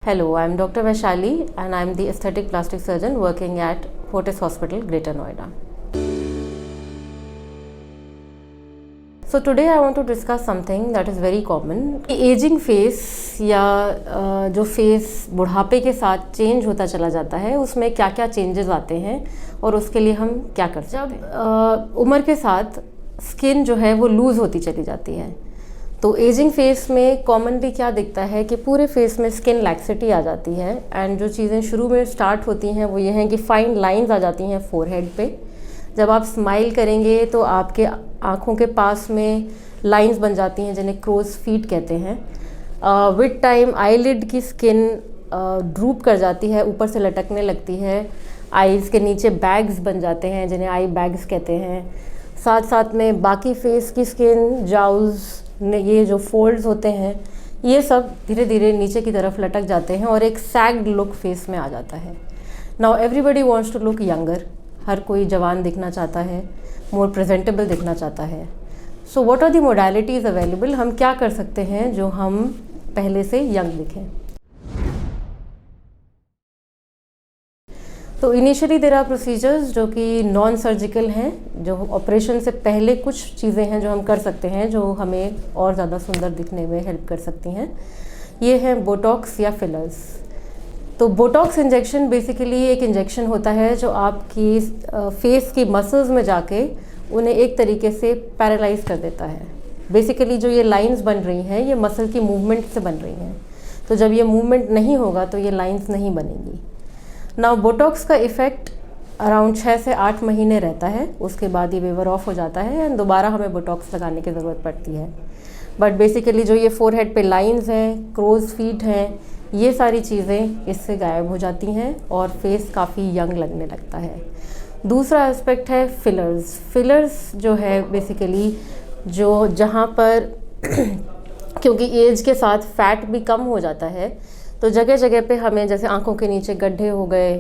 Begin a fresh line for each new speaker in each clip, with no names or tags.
Hello, I am Dr. Vaishali and I am the aesthetic plastic surgeon working at Fortis Hospital, Greater Noida. So today I want to discuss something that is very common. Aging face या जो face बुढ़ापे के साथ change होता चला जाता है उसमें क्या क्या चेंजेस आते हैं और उसके लिए हम क्या कर सकते हैं। जब उम्र के साथ स्किन जो है वो लूज़ होती चली जाती है तो एजिंग फेस में कॉमनली क्या दिखता है कि पूरे फेस में स्किन लैक्सिटी आ जाती है एंड जो चीज़ें शुरू में स्टार्ट होती हैं वो ये हैं कि फाइन लाइंस आ जाती हैं फोरहेड पे। जब आप स्माइल करेंगे तो आपके आँखों के पास में लाइंस बन जाती हैं जिन्हें क्रोज फीट कहते हैं। विद टाइम आईलिड की स्किन ड्रूप कर जाती है, ऊपर से लटकने लगती है। आईज़ के नीचे बैग्स बन जाते हैं जिन्हें आई बैग्स कहते हैं। साथ साथ में बाकी फेस की स्किन, जाउज, ये जो फोल्ड्स होते हैं ये सब धीरे धीरे नीचे की तरफ लटक जाते हैं और एक सैग्ड लुक फेस में आ जाता है। Now everybody wants to look younger. हर कोई जवान दिखना चाहता है, मोर प्रेजेंटेबल दिखना चाहता है। So what are the modalities available? हम क्या कर सकते हैं जो हम पहले से यंग दिखें? तो इनिशियली देयर आर प्रोसीजर्स जो कि नॉन सर्जिकल हैं, जो ऑपरेशन से पहले कुछ चीज़ें हैं जो हम कर सकते हैं जो हमें और ज़्यादा सुंदर दिखने में हेल्प कर सकती हैं। ये हैं बोटॉक्स या फिलर्स। तो बोटॉक्स इंजेक्शन बेसिकली एक इंजेक्शन होता है जो आपकी फेस की मसल्स में जाके उन्हें एक तरीके से पैरालाइज कर देता है। बेसिकली जो ये लाइंस बन रही हैं ये मसल की मूवमेंट से बन रही हैं, तो जब ये मूवमेंट नहीं होगा तो ये लाइंस नहीं बनेंगी। नाउ बोटॉक्स का इफ़ेक्ट अराउंड 6 से 8 महीने रहता है, उसके बाद ये वेवर ऑफ हो जाता है एंड दोबारा हमें बोटॉक्स लगाने की ज़रूरत पड़ती है। बट बेसिकली जो ये फोरहेड पे लाइंस हैं, क्रोज फीट हैं, ये सारी चीज़ें इससे गायब हो जाती हैं और फेस काफ़ी यंग लगने लगता है। दूसरा एस्पेक्ट है फिलर्स। फिलर्स जो है बेसिकली जो जहाँ पर क्योंकि एज के साथ फैट भी कम हो जाता है तो जगह जगह पे हमें जैसे आंखों के नीचे गड्ढे हो गए,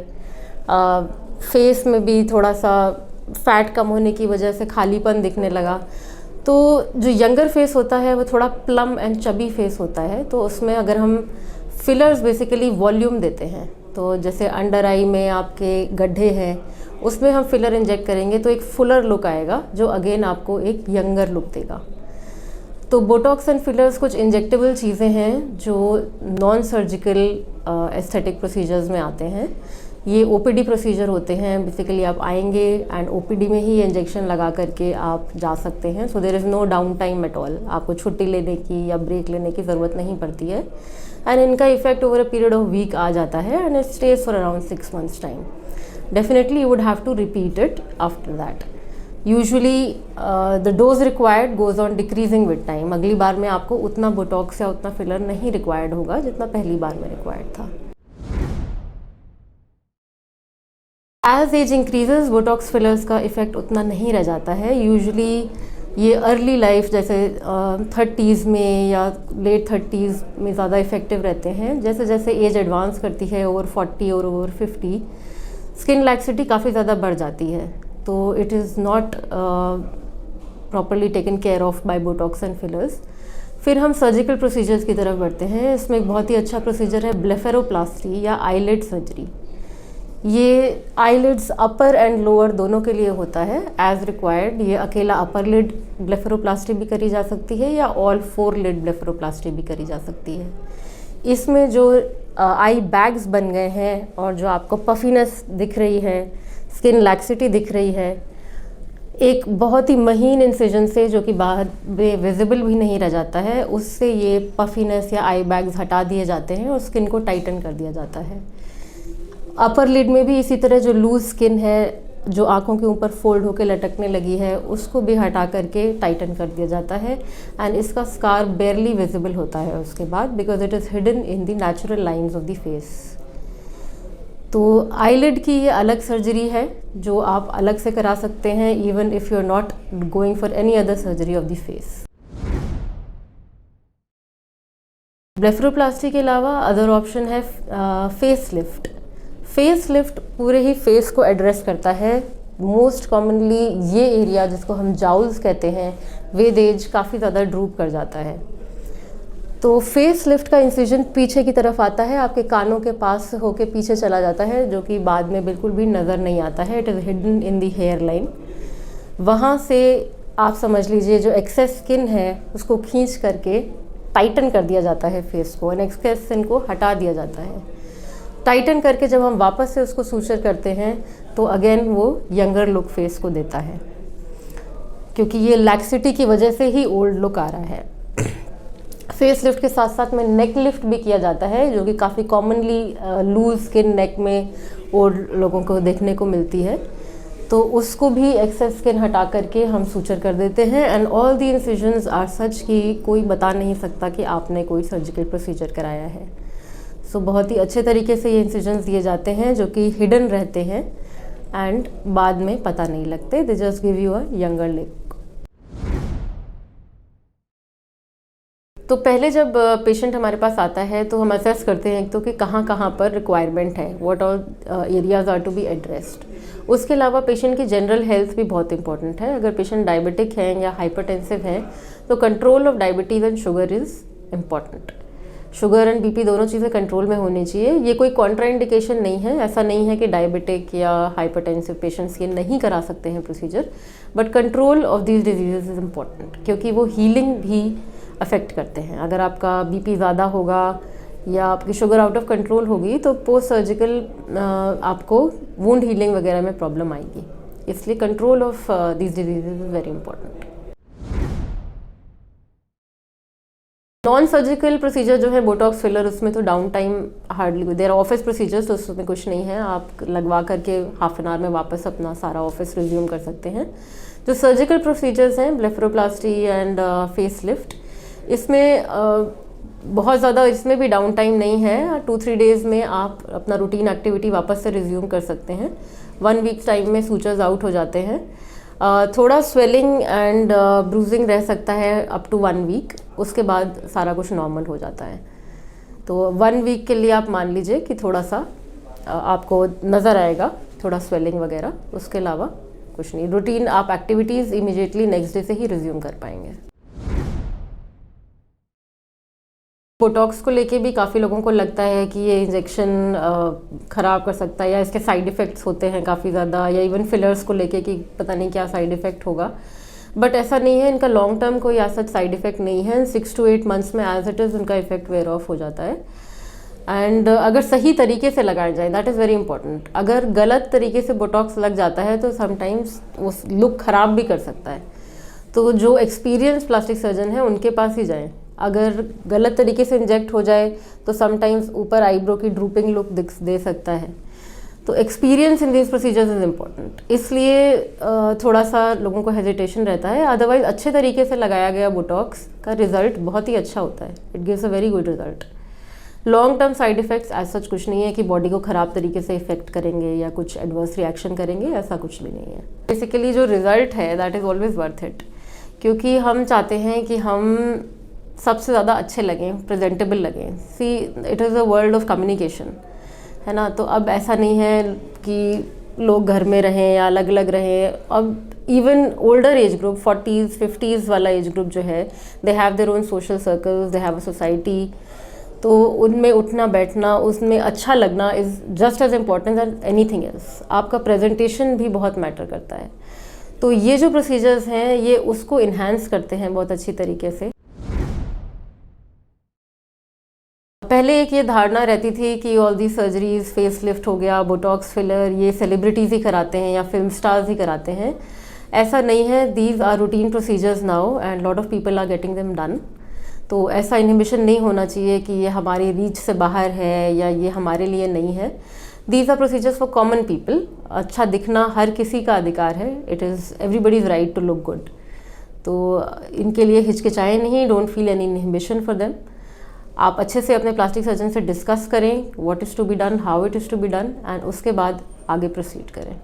फेस में भी थोड़ा सा फैट कम होने की वजह से खालीपन दिखने लगा। तो जो यंगर फेस होता है वो थोड़ा प्लम एंड चबी फेस होता है, तो उसमें अगर हम फिलर्स बेसिकली वॉल्यूम देते हैं, तो जैसे अंडर आई में आपके गड्ढे हैं उसमें हम फिलर इंजेक्ट करेंगे तो एक फुलर लुक आएगा जो अगेन आपको एक यंगर लुक देगा। तो बोटॉक्स एंड फिलर्स कुछ इंजेक्टेबल चीज़ें हैं जो नॉन सर्जिकल एस्थेटिक प्रोसीजर्स में आते हैं। ये ओपीडी प्रोसीजर होते हैं। बेसिकली आप आएंगे एंड ओपीडी में ही इंजेक्शन लगा करके आप जा सकते हैं। So there is no down time at all. आपको छुट्टी लेने की या ब्रेक लेने की ज़रूरत नहीं पड़ती है एंड इनका effect over a period of week आ जाता है and it stays for around 6 months time. Definitely you would have to repeat it after that. Usually the dose required goes on decreasing with time. अगली बार में आपको उतना Botox या उतना फिलर नहीं रिक्वायर्ड होगा जितना पहली बार में रिक्वायर्ड था। As age increases Botox fillers का इफेक्ट उतना नहीं रह जाता है। यूजुअली ये अर्ली लाइफ जैसे 30s में या लेट 30s में ज़्यादा इफ़ेक्टिव रहते हैं। जैसे जैसे एज एडवांस करती है ओवर 40 और ओवर 50 स्किन लैक्सिटी काफ़ी ज़्यादा बढ़ जाती है, तो it is not properly taken care of by Botox and fillers. फिर हम सर्जिकल प्रोसीजर्स की तरफ बढ़ते हैं। इसमें एक बहुत ही अच्छा प्रोसीजर है ब्लेफेरोप्लास्टी या आईलिड सर्जरी। ये आईलिड्स अपर एंड लोअर दोनों के लिए होता है एज रिक्वायर्ड। ये अकेला अपर लिड ब्लेफेरोप्लास्टी भी करी जा सकती है या ऑल 4 लिड ब्लेफेरोप्लास्टी भी करी जा सकती है। इसमें जो आई बैग्स बन गए हैं और जो आपको पफीनेस दिख रही है, स्किन लैक्सिटी दिख रही है, एक बहुत ही महीन इंसिजन से जो कि बाहर विजिबल भी नहीं रह जाता है, उससे ये पफीनेस या आई बैग्स हटा दिए जाते हैं और स्किन को टाइटन कर दिया जाता है। अपर लिड में भी इसी तरह जो लूज स्किन है जो आंखों के ऊपर फोल्ड होकर लटकने लगी है उसको भी हटा करके टाइटन कर दिया जाता है एंड इसका स्कार बेयरली विजिबल होता है उसके बाद, because it is hidden in the natural lines of the face. तो आईलिड की ये अलग सर्जरी है जो आप अलग से करा सकते हैं even if you are not going for any other surgery of the face. Blepharoplasty के अलावा अदर ऑप्शन है फेस लिफ्ट। फेस लिफ्ट पूरे ही फेस को एड्रेस करता है। मोस्ट कॉमनली ये एरिया जिसको हम जाउल्स कहते हैं, विद एज काफ़ी ज़्यादा ड्रूप कर जाता है। तो फेस लिफ्ट का इंसिजन पीछे की तरफ आता है, आपके कानों के पास होके पीछे चला जाता है, जो कि बाद में बिल्कुल भी नज़र नहीं आता है। It is hidden in the hair line. वहाँ से आप समझ लीजिए जो एक्सेस स्किन है उसको खींच करके टाइटन कर दिया जाता है फेस को, एंड एक्सेस स्किन को हटा दिया जाता है। टाइटन करके जब हम वापस से उसको सूचर करते हैं तो अगेन वो यंगर लुक फेस को देता है, क्योंकि ये लैक्सिटी की वजह से ही ओल्ड लुक आ रहा है। फेस लिफ्ट के साथ साथ में नेक लिफ्ट भी किया जाता है, जो कि काफ़ी कॉमनली लूज स्किन नेक में ओल्ड लोगों को देखने को मिलती है। तो उसको भी एक्सेस स्किन हटा करके हम सूचर कर देते हैं। And all the incisions are such कि कोई बता नहीं सकता कि आपने कोई सर्जिकल प्रोसीजर कराया है। सो बहुत ही अच्छे तरीके से ये इंसिजन्स दिए जाते हैं, जो कि हिडन रहते हैं एंड बाद में पता नहीं लगते। They just give you a younger look. तो पहले जब पेशेंट हमारे पास आता है तो हम असेस करते हैं तो कि कहाँ कहाँ पर रिक्वायरमेंट है, what all areas are to be addressed. उसके अलावा पेशेंट की जनरल हेल्थ भी बहुत इंपॉर्टेंट है। अगर पेशेंट डायबिटिक है या हाइपरटेंसिव है तो control of diabetes and sugar is important. Sugar and BP दोनों चीज़ें कंट्रोल में होनी चाहिए। ये कोई कॉन्ट्राइंडिकेशन नहीं है, ऐसा नहीं है कि डायबिटिक या हाइपरटेंसिव पेशेंट्स ये नहीं करा सकते हैं procedure, but control of these disease is important, क्योंकि वो हीलिंग भी अफेक्ट करते हैं। अगर आपका बीपी ज़्यादा होगा या आपकी शुगर आउट ऑफ कंट्रोल होगी तो पोस्ट सर्जिकल आपको वुंड हीलिंग वगैरह में प्रॉब्लम आएगी। इसलिए control of these disease is very important. Non surgical procedure जो है बोटॉक्स फिलर, उसमें तो down time hardly, their office procedures, तो उसमें कुछ नहीं है। आप लगवा करके हाफ एन आवर में वापस अपना सारा ऑफिस रिज्यूम कर सकते हैं। जो सर्जिकल प्रोसीजर्स हैं, ब्लेफरोप्लास्टी एंड फेस लिफ्ट, इसमें बहुत ज़्यादा इसमें भी डाउन टाइम नहीं है। 2-3 डेज़ में आप अपना रूटीन एक्टिविटी वापस से रिज्यूम कर सकते हैं। 1 वीक टाइम में सूचर्स आउट हो जाते हैं। थोड़ा स्वेलिंग एंड ब्रूजिंग रह सकता है अप टू 1 वीक, उसके बाद सारा कुछ नॉर्मल हो जाता है। तो 1 वीक के लिए आप मान लीजिए कि थोड़ा सा आपको नज़र आएगा, थोड़ा स्वेलिंग वगैरह, उसके अलावा कुछ नहीं। रूटीन आप एक्टिविटीज़ इमीडिएटली नेक्स्ट डे से ही रिज्यूम कर पाएंगे। बोटॉक्स को लेके भी काफ़ी लोगों को लगता है कि ये इंजेक्शन ख़राब कर सकता है या इसके साइड इफ़ेक्ट्स होते हैं काफ़ी ज़्यादा, या इवन फिलर्स को लेके कि पता नहीं क्या साइड इफ़ेक्ट होगा, बट ऐसा नहीं है। इनका लॉन्ग टर्म कोई ऐसा साइड इफ़ेक्ट नहीं है। 6 to 8 मंथ्स में एज इट इज़ उनका इफ़ेक्ट वेयर ऑफ हो जाता है। एंड अगर सही तरीके से लगाया जाए, दैट इज़ वेरी इंपॉर्टेंट। अगर गलत तरीके से बोटॉक्स लग जाता है तो समटाइम्स वो लुक ख़राब भी कर सकता है। तो जो एक्सपीरियंस प्लास्टिक सर्जन है उनके पास ही जाएं। अगर गलत तरीके से इंजेक्ट हो जाए तो समटाइम्स ऊपर आईब्रो की ड्रूपिंग लुक दे सकता है। तो experience in this procedures is important, इसलिए थोड़ा सा लोगों को हेजिटेशन रहता है। अदरवाइज अच्छे तरीके से लगाया गया बोटॉक्स का रिजल्ट बहुत ही अच्छा होता है। It gives a very good result. Long term side effects as such कुछ नहीं है कि बॉडी को ख़राब तरीके से इफेक्ट करेंगे या कुछ एडवर्स रिएक्शन करेंगे, ऐसा कुछ भी नहीं है। बेसिकली जो रिज़ल्ट है that is always worth it, क्योंकि हम चाहते हैं कि हम सबसे ज़्यादा अच्छे लगें, प्रेजेंटेबल लगें। See it is a world of communication, है ना। तो अब ऐसा नहीं है कि लोग घर में रहें या अलग अलग रहें। अब even older age group 40s 50s वाला एज ग्रुप जो है, they have their own social circles, they have a society. तो उनमें उठना बैठना, उसमें अच्छा लगना is just as important as anything else. आपका प्रेजेंटेशन भी बहुत मैटर करता है। तो ये जो प्रोसीजर्स हैं ये उसको इन्हांस करते हैं बहुत अच्छी तरीके से। पहले एक ये धारणा रहती थी कि all the surgeries, face lift हो गया, बोटॉक्स फिलर, ये सेलिब्रिटीज़ ही कराते हैं या फिल्म स्टार्स ही कराते हैं। ऐसा नहीं है। These are routine procedures now and lot of people are getting them done. तो ऐसा इनहिबिशन नहीं होना चाहिए कि ये हमारी रीच से बाहर है या ये हमारे लिए नहीं है। These are procedures for common people. अच्छा दिखना हर किसी का अधिकार है। It is everybody's right to look good. तो इनके लिए हिचकिचाएं नहीं, don't feel any inhibition for them. आप अच्छे से अपने प्लास्टिक सर्जन से डिस्कस करें what is to be done, how it is to be done, and उसके बाद आगे प्रोसीड करें।